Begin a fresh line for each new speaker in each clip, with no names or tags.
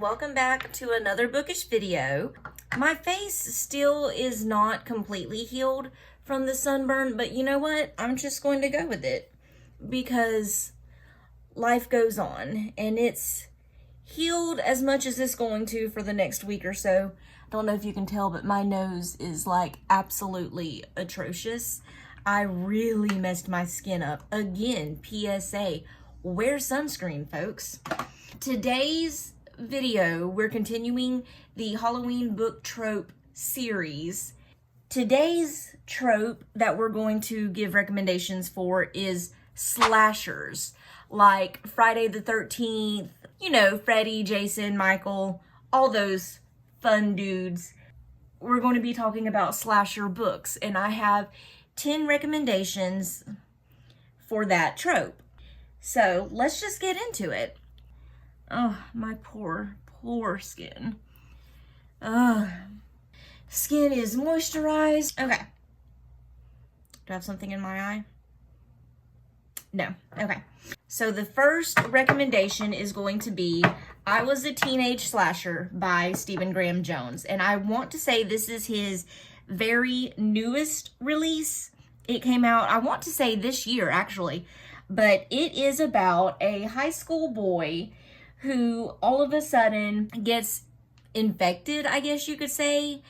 welcome back to another bookish video. My face still is not completely healed from the sunburn, but you know what? I'm just going to go with it because life goes on and it's healed as much as it's going to for the next week or so. I don't know if you can tell, but my nose is like absolutely atrocious. I really messed my skin up. Again, PSA, wear sunscreen, folks. Today's video, we're continuing the Halloween book trope series. Today's trope that we're going to give recommendations for is slashers, like Friday the 13th, you know, Freddy, Jason, Michael, all those fun dudes. We're going to be talking about slasher books, and I have 10 recommendations for that trope. So let's just get into it. Oh, my poor skin. Skin is moisturized. Okay. Do I have something in my eye? No. Okay. So the first recommendation is going to be I Was a Teenage Slasher by Stephen Graham Jones. And I want to say this is his very newest release. It came out, I want to say this year actually, but it is about a high school boy who all of a sudden gets infected, I guess you could say,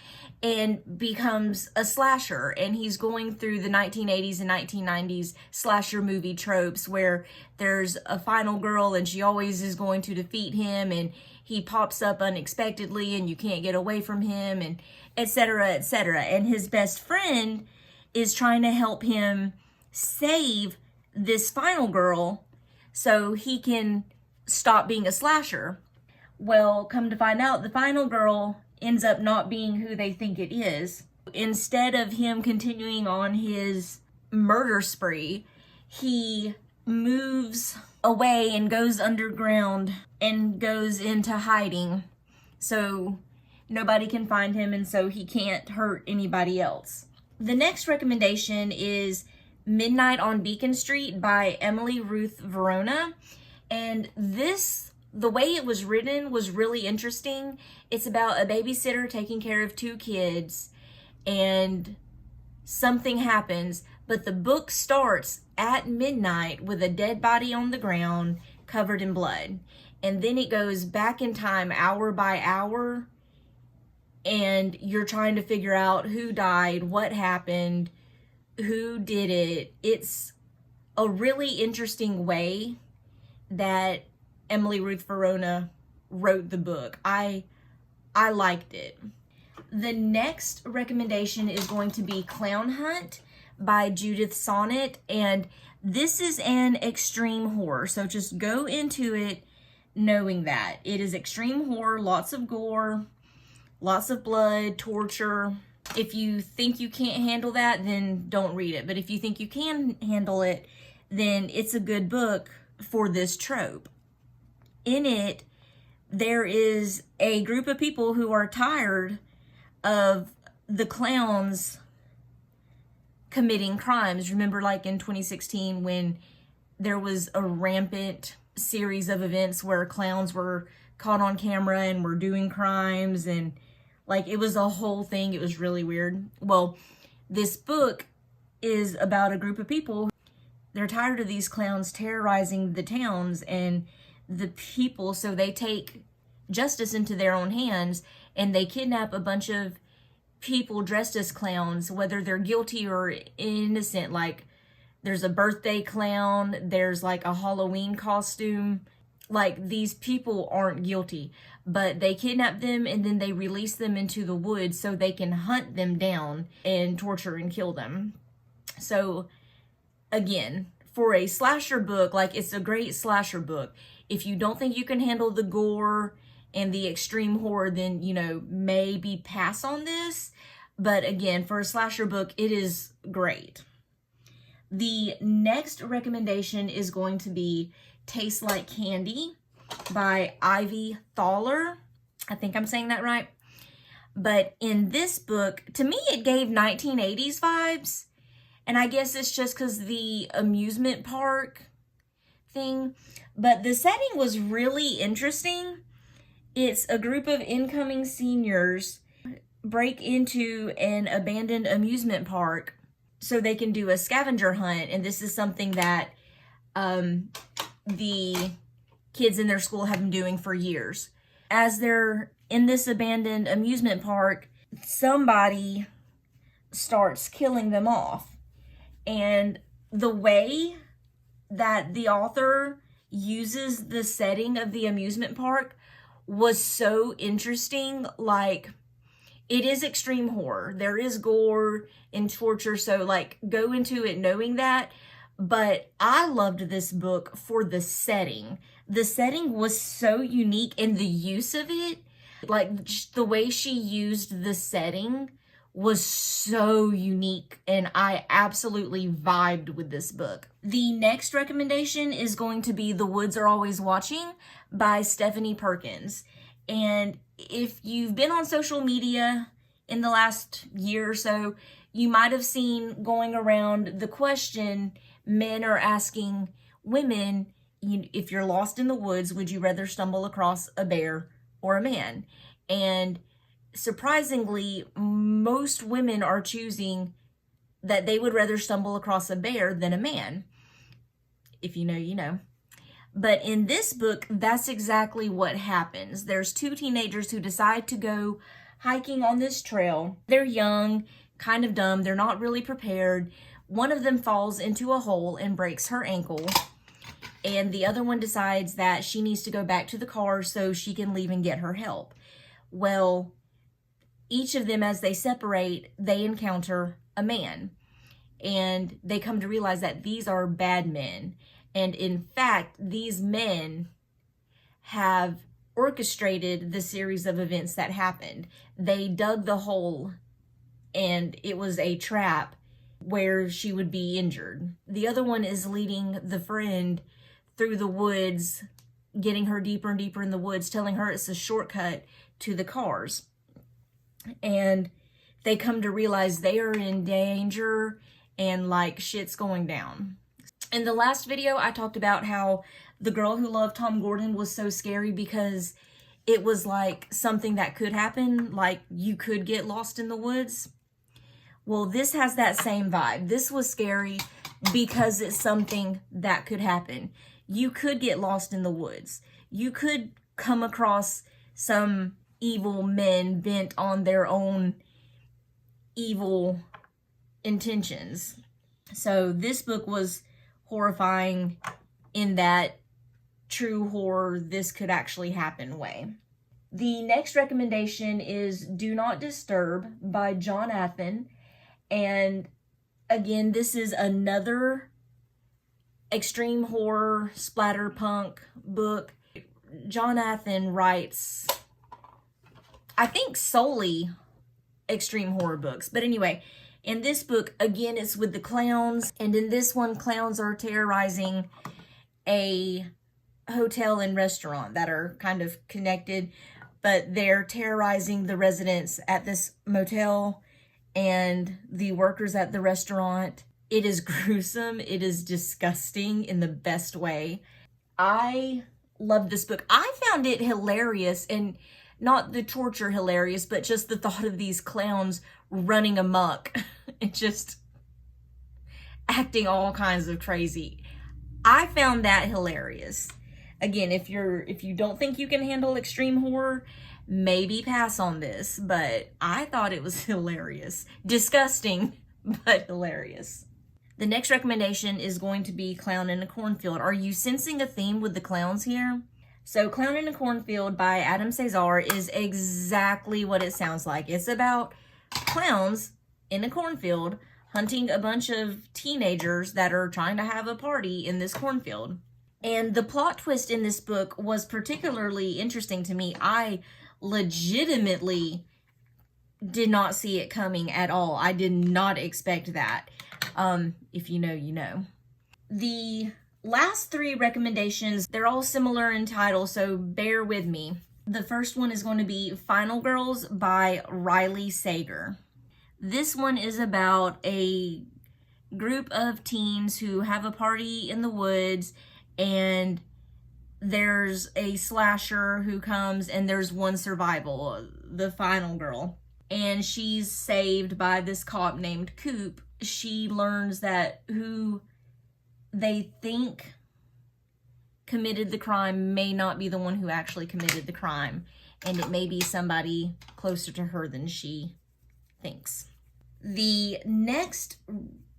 and becomes a slasher. And he's going through the 1980s and 1990s slasher movie tropes where there's a final girl and she always is going to defeat him, and he pops up unexpectedly and you can't get away from him, and etc., etc. And his best friend is trying to help him save this final girl so he can stop being a slasher. Well, come to find out, the final girl ends up not being who they think it is. Instead of him continuing on his murder spree, he moves away and goes underground and goes into hiding so nobody can find him and so he can't hurt anybody else. The next recommendation is Midnight on Beacon Street by Emily Ruth Verona. And this, the way it was written was really interesting. It's about a babysitter taking care of two kids and something happens, but the book starts at midnight with a dead body on the ground covered in blood. And then it goes back in time hour by hour, and you're trying to figure out who died, what happened, who did it. It's a really interesting way that Emily Ruth Verona wrote the book. I liked it. The next recommendation is going to be Clown Hunt by Judith Sonnet, and this is an extreme horror, so just go into it knowing that. It is extreme horror, lots of gore, lots of blood, torture. If you think you can't handle that, then don't read it. But if you think you can handle it, then it's a good book for this trope. In it, there is a group of people who are tired of the clowns committing crimes. Remember, like in 2016 when there was a rampant series of events where clowns were caught on camera and were doing crimes, and like it was a whole thing. It was really weird. Well, this book is about a group of people. They're tired of these clowns terrorizing the towns and the people, so they take justice into their own hands and they kidnap a bunch of people dressed as clowns, whether they're guilty or innocent. Like there's a birthday clown, there's like a Halloween costume. Like these people aren't guilty, but they kidnap them and then they release them into the woods so they can hunt them down and torture and kill them. So again, for a slasher book, like it's a great slasher book. If you don't think you can handle the gore and the extreme horror, then, you know, maybe pass on this. But again, for a slasher book, it is great. The next recommendation is going to be Tastes Like Candy by Ivy Thaler. I think I'm saying that right. But in this book, to me, it gave 1980s vibes. And I guess it's just because the amusement park thing. But the setting was really interesting. It's a group of incoming seniors break into an abandoned amusement park so they can do a scavenger hunt. And this is something that the kids in their school have been doing for years. As they're in this abandoned amusement park, somebody starts killing them off. And the way that the author uses the setting of the amusement park was so interesting. Like, it is extreme horror. There is gore and torture, so like go into it knowing that. But I loved this book for the setting. The setting was so unique, and the use of it, like the way she used the setting was so unique, and I absolutely vibed with this book. The next recommendation is going to be The Woods Are Always Watching by Stephanie Perkins. And if you've been on social media in the last year or so, you might have seen going around the question men are asking women, if you're lost in the woods, would you rather stumble across a bear or a man? And surprisingly, most women are choosing that they would rather stumble across a bear than a man. If you know, you know. But in this book, that's exactly what happens. There's two teenagers who decide to go hiking on this trail. They're young, kind of dumb. They're not really prepared. One of them falls into a hole and breaks her ankle. And the other one decides that she needs to go back to the car so she can leave and get her help. Well, each of them, as they separate, they encounter a man. And they come to realize that these are bad men. And in fact, these men have orchestrated the series of events that happened. They dug the hole, and it was a trap where she would be injured. The other one is leading the friend through the woods, getting her deeper and deeper in the woods, telling her it's a shortcut to the cars. And they come to realize they are in danger and like shit's going down. In the last video, I talked about how The Girl Who Loved Tom Gordon was so scary because it was like something that could happen, like you could get lost in the woods. Well, this has that same vibe. This was scary because it's something that could happen. You could get lost in the woods. You could come across some evil men bent on their own evil intentions. So this book was horrifying in that true horror, this could actually happen way. The next recommendation is Do Not Disturb by Jonathan. And again, this is another extreme horror splatterpunk book. Jonathan writes, I think, solely extreme horror books. But anyway, in this book, again, it's with the clowns. And in this one, clowns are terrorizing a hotel and restaurant that are kind of connected. But they're terrorizing the residents at this motel and the workers at the restaurant. It is gruesome. It is disgusting in the best way. I love this book. I found it hilarious, and not the torture hilarious, but just the thought of these clowns running amok and just acting all kinds of crazy. I found that hilarious. Again, if you don't think you can handle extreme horror, maybe pass on this, but I thought it was hilarious. Disgusting, but hilarious. The next recommendation is going to be Clown in a Cornfield. Are you sensing a theme with the clowns here? So Clown in a Cornfield by Adam Cesar is exactly what it sounds like. It's about clowns in a cornfield hunting a bunch of teenagers that are trying to have a party in this cornfield. And the plot twist in this book was particularly interesting to me. I legitimately did not see it coming at all. I did not expect that. If you know, you know. The last three recommendations, they're all similar in title, so bear with me. The first one is going to be Final Girls by Riley Sager. This one is about a group of teens who have a party in the woods, and there's a slasher who comes and there's one survival, the final girl. And she's saved by this cop named Coop. She learns that who they think committed the crime may not be the one who actually committed the crime. And it may be somebody closer to her than she thinks. The next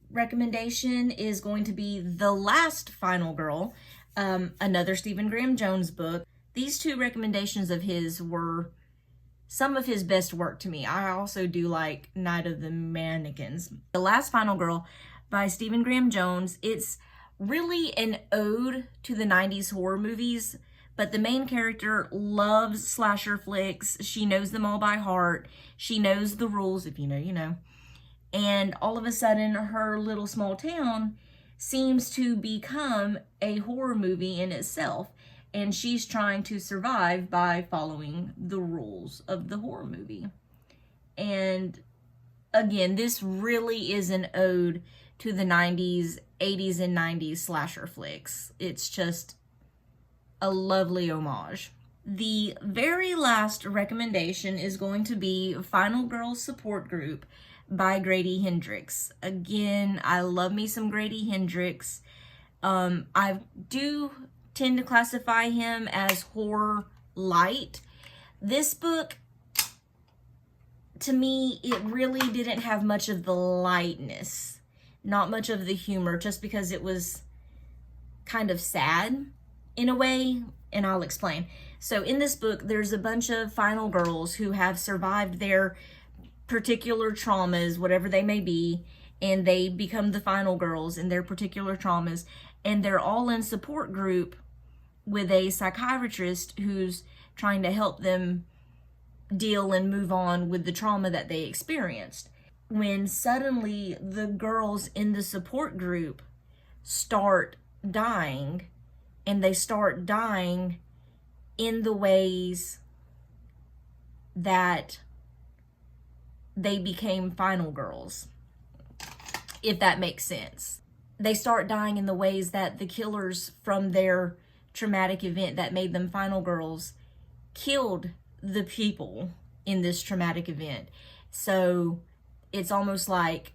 recommendation is going to be The Last Final Girl, another Stephen Graham Jones book. These two recommendations of his were some of his best work to me. I also do like Night of the Mannequins. The Last Final Girl by Stephen Graham Jones. It's really an ode to the 90s horror movies, but the main character loves slasher flicks. She knows them all by heart. She knows the rules. If you know, you know. And all of a sudden, her little small town seems to become a horror movie in itself. And she's trying to survive by following the rules of the horror movie. And again, this really is an ode to the 90s, 80s, and 90s slasher flicks. It's just a lovely homage. The very last recommendation is going to be Final Girl Support Group by Grady Hendrix. Again, I love me some Grady Hendrix. I do tend to classify him as horror light. This book, to me, it really didn't have much of the lightness, not much of the humor, just because it was kind of sad in a way, and I'll explain. So in this book, there's a bunch of final girls who have survived their particular traumas, whatever they may be, and they become the final girls in their particular traumas, and they're all in support group with a psychiatrist who's trying to help them deal and move on with the trauma that they experienced. When suddenly the girls in the support group start dying, and they start dying in the ways that they became final girls, if that makes sense. They start dying in the ways that the killers from their traumatic event that made them final girls killed the people in this traumatic event. So it's almost like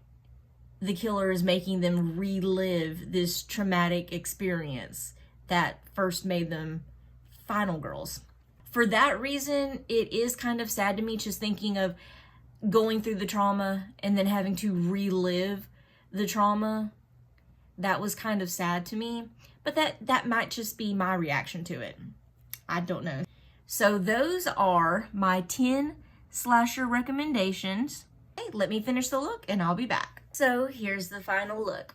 the killer is making them relive this traumatic experience that first made them final girls. For that reason, it is kind of sad to me just thinking of going through the trauma and then having to relive the trauma. That was kind of sad to me, but that might just be my reaction to it. I don't know. So those are my 10 slasher recommendations. Hey, let me finish the look and I'll be back. So here's the final look.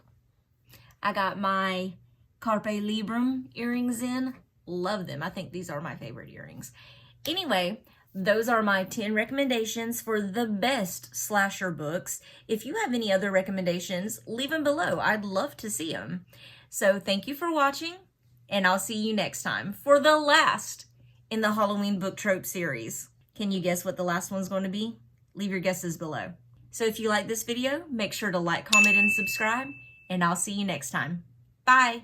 I got my Carpe Librum earrings in. Love them. I think these are my favorite earrings. Anyway, those are my 10 recommendations for the best slasher books. If you have any other recommendations, leave them below. I'd love to see them. So thank you for watching, and I'll see you next time for the last in the Halloween book trope series. Can you guess what the last one's going to be? Leave your guesses below. So if you like this video, make sure to like, comment, and subscribe, and I'll see you next time. Bye!